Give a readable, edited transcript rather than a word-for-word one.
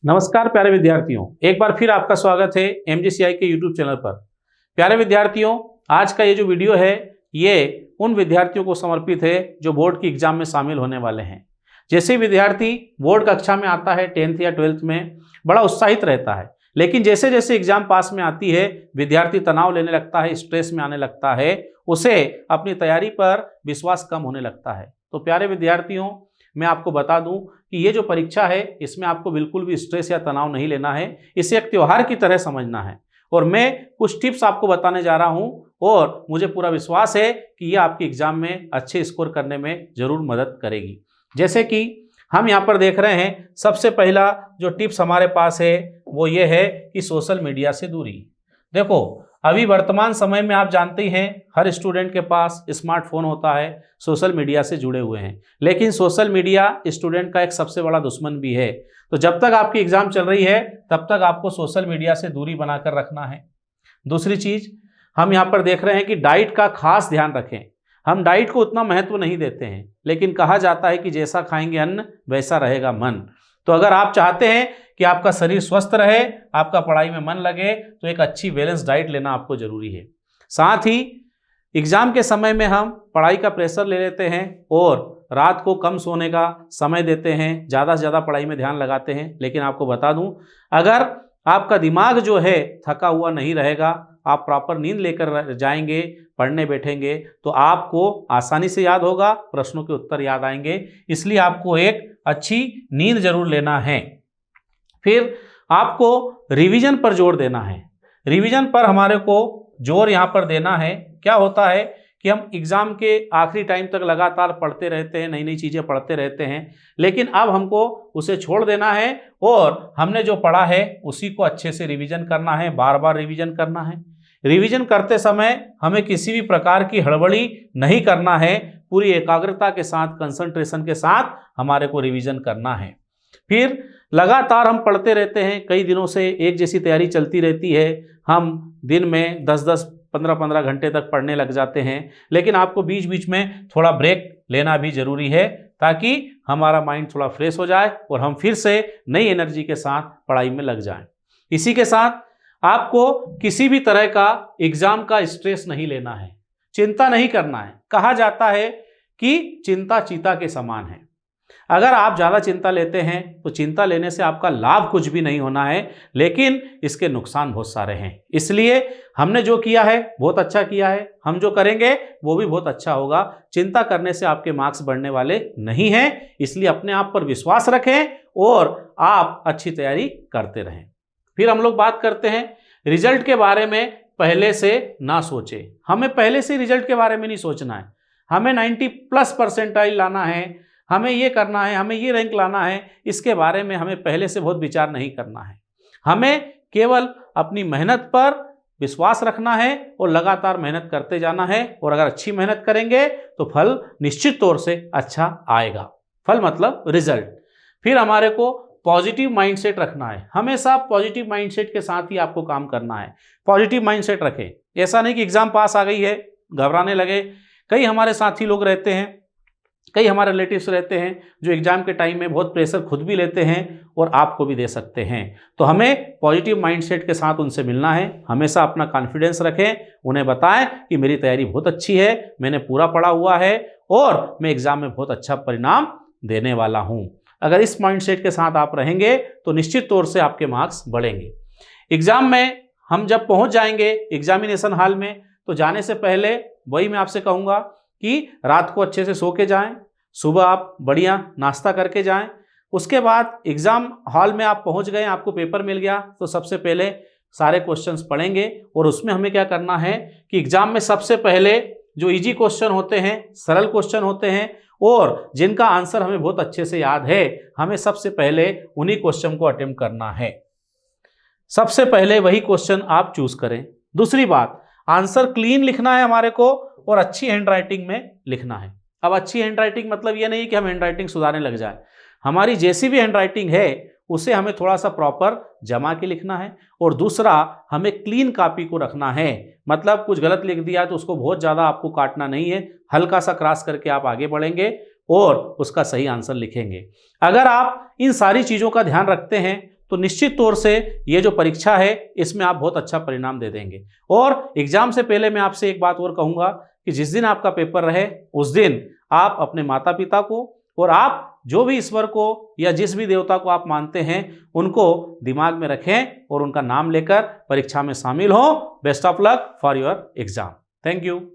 नमस्कार प्यारे विद्यार्थियों, एक बार फिर आपका स्वागत है MGCI के YouTube चैनल पर। प्यारे विद्यार्थियों, आज का ये जो वीडियो है ये उन विद्यार्थियों को समर्पित है जो बोर्ड की एग्जाम में शामिल होने वाले हैं। जैसे विद्यार्थी बोर्ड कक्षा में आता है 10th या 12th में बड़ा उत्साहित रहता है, लेकिन जैसे जैसे एग्जाम पास में आती है विद्यार्थी तनाव लेने लगता है, स्ट्रेस में आने लगता है, उसे अपनी तैयारी पर विश्वास कम होने लगता है। तो प्यारे विद्यार्थियों, मैं आपको बता दूं कि ये जो परीक्षा है इसमें आपको बिल्कुल भी स्ट्रेस या तनाव नहीं लेना है, इसे एक त्योहार की तरह समझना है। और मैं कुछ टिप्स आपको बताने जा रहा हूं और मुझे पूरा विश्वास है कि ये आपके एग्जाम में अच्छे स्कोर करने में जरूर मदद करेगी। जैसे कि हम यहाँ पर देख रहे हैं, सबसे पहला जो टिप्स हमारे पास है वो ये है कि सोशल मीडिया से दूरी। देखो, अभी वर्तमान समय में आप जानते ही हैं हर स्टूडेंट के पास स्मार्टफोन होता है, सोशल मीडिया से जुड़े हुए हैं, लेकिन सोशल मीडिया स्टूडेंट का एक सबसे बड़ा दुश्मन भी है। तो जब तक आपकी एग्जाम चल रही है तब तक आपको सोशल मीडिया से दूरी बनाकर रखना है। दूसरी चीज, हम यहाँ पर देख रहे हैं कि डाइट का खास ध्यान रखें। हम डाइट को उतना महत्व नहीं देते हैं, लेकिन कहा जाता है कि जैसा खाएंगे अन्न वैसा रहेगा मन। तो अगर आप चाहते हैं कि आपका शरीर स्वस्थ रहे, आपका पढ़ाई में मन लगे, तो एक अच्छी बैलेंस डाइट लेना आपको जरूरी है। साथ ही एग्जाम के समय में हम पढ़ाई का प्रेशर ले लेते हैं और रात को कम सोने का समय देते हैं, ज़्यादा से ज़्यादा पढ़ाई में ध्यान लगाते हैं। लेकिन आपको बता दूं, अगर आपका दिमाग जो है थका हुआ नहीं रहेगा, आप प्रॉपर नींद लेकर जाएंगे, पढ़ने बैठेंगे, तो आपको आसानी से याद होगा, प्रश्नों के उत्तर याद आएंगे। इसलिए आपको एक अच्छी नींद जरूर लेना है। फिर आपको रिवीजन पर जोर देना है। रिवीजन पर हमारे को जोर यहाँ पर देना है। क्या होता है कि हम एग्जाम के आखिरी टाइम तक लगातार पढ़ते रहते हैं, नई नई चीज़ें पढ़ते रहते हैं, लेकिन अब हमको उसे छोड़ देना है और हमने जो पढ़ा है उसी को अच्छे से रिवीजन करना है, बार बार रिवीजन करना है। रिवीजन करते समय हमें किसी भी प्रकार की हड़बड़ी नहीं करना है, पूरी एकाग्रता के साथ, कंसंट्रेशन के साथ हमारे को रिवीजन करना है। फिर लगातार हम पढ़ते रहते हैं, कई दिनों से एक जैसी तैयारी चलती रहती है, हम दिन में 10-10, 15-15 घंटे तक पढ़ने लग जाते हैं, लेकिन आपको बीच बीच में थोड़ा ब्रेक लेना भी जरूरी है ताकि हमारा माइंड थोड़ा फ्रेश हो जाए और हम फिर से नई एनर्जी के साथ पढ़ाई में लग जाएं। इसी के साथ आपको किसी भी तरह का एग्जाम का स्ट्रेस नहीं लेना है, चिंता नहीं करना है। कहा जाता है कि चिंता चीता के समान है। अगर आप ज़्यादा चिंता लेते हैं तो चिंता लेने से आपका लाभ कुछ भी नहीं होना है, लेकिन इसके नुकसान बहुत सारे हैं। इसलिए हमने जो किया है बहुत अच्छा किया है, हम जो करेंगे वो भी बहुत अच्छा होगा। चिंता करने से आपके मार्क्स बढ़ने वाले नहीं हैं, इसलिए अपने आप पर विश्वास रखें और आप अच्छी तैयारी करते रहें। फिर हम लोग बात करते हैं रिजल्ट के बारे में। पहले से ना सोचें, हमें पहले से रिजल्ट के बारे में नहीं सोचना है। हमें 90+ परसेंटाइल लाना है, हमें ये करना है, हमें ये रैंक लाना है, इसके बारे में हमें पहले से बहुत विचार नहीं करना है। हमें केवल अपनी मेहनत पर विश्वास रखना है और लगातार मेहनत करते जाना है। और अगर अच्छी मेहनत करेंगे तो फल निश्चित तौर से अच्छा आएगा। फल मतलब रिजल्ट। फिर हमारे को पॉजिटिव माइंडसेट रखना है। हमेशा पॉजिटिव माइंडसेट के साथ ही आपको काम करना है। पॉजिटिव माइंडसेट रखें। ऐसा नहीं कि एग्जाम पास आ गई है घबराने लगे। कई हमारे साथी लोग रहते हैं, कई हमारे रिलेटिव्स रहते हैं जो एग्जाम के टाइम में बहुत प्रेशर खुद भी लेते हैं और आपको भी दे सकते हैं। तो हमें पॉजिटिव माइंडसेट के साथ उनसे मिलना है। हमेशा अपना कॉन्फिडेंस रखें, उन्हें बताएं कि मेरी तैयारी बहुत अच्छी है, मैंने पूरा पढ़ा हुआ है और मैं एग्जाम में बहुत अच्छा परिणाम देने वाला हूं। अगर इस माइंडसेट के साथ आप रहेंगे तो निश्चित तौर से आपके मार्क्स बढ़ेंगे। एग्जाम में हम जब पहुंच जाएंगे एग्जामिनेशन हॉल में, तो जाने से पहले वही मैं आपसे कहूँगा कि रात को अच्छे से सो के जाएं, सुबह आप बढ़िया नाश्ता करके जाएं। उसके बाद एग्ज़ाम हॉल में आप पहुंच गए, आपको पेपर मिल गया, तो सबसे पहले सारे क्वेश्चंस पढ़ेंगे। और उसमें हमें क्या करना है कि एग्ज़ाम में सबसे पहले जो इजी क्वेश्चन होते हैं, सरल क्वेश्चन होते हैं और जिनका आंसर हमें बहुत अच्छे से याद है, हमें सबसे पहले उन्हीं क्वेश्चन को अटेम्प्ट करना है। सबसे पहले वही क्वेश्चन आप चूज करें। दूसरी बात, आंसर क्लीन लिखना है हमारे को और अच्छी हैंडराइटिंग में लिखना है। अब अच्छी हैंडराइटिंग मतलब ये नहीं कि हम हैंडराइटिंग सुधारने लग जाए। हमारी जैसी भी हैंडराइटिंग है उसे हमें थोड़ा सा प्रॉपर जमा के लिखना है। और दूसरा, हमें क्लीन कॉपी को रखना है। मतलब कुछ गलत लिख दिया तो उसको बहुत ज़्यादा आपको काटना नहीं है, हल्का सा क्रॉस करके आप आगे बढ़ेंगे और उसका सही आंसर लिखेंगे। अगर आप इन सारी चीज़ों का ध्यान रखते हैं तो निश्चित तौर से ये जो परीक्षा है इसमें आप बहुत अच्छा परिणाम दे देंगे। और एग्जाम से पहले मैं आपसे एक बात और कहूँगा कि जिस दिन आपका पेपर रहे उस दिन आप अपने माता पिता को और आप जो भी ईश्वर को या जिस भी देवता को आप मानते हैं उनको दिमाग में रखें और उनका नाम लेकर परीक्षा में शामिल हों। Best of luck for your exam. Thank you.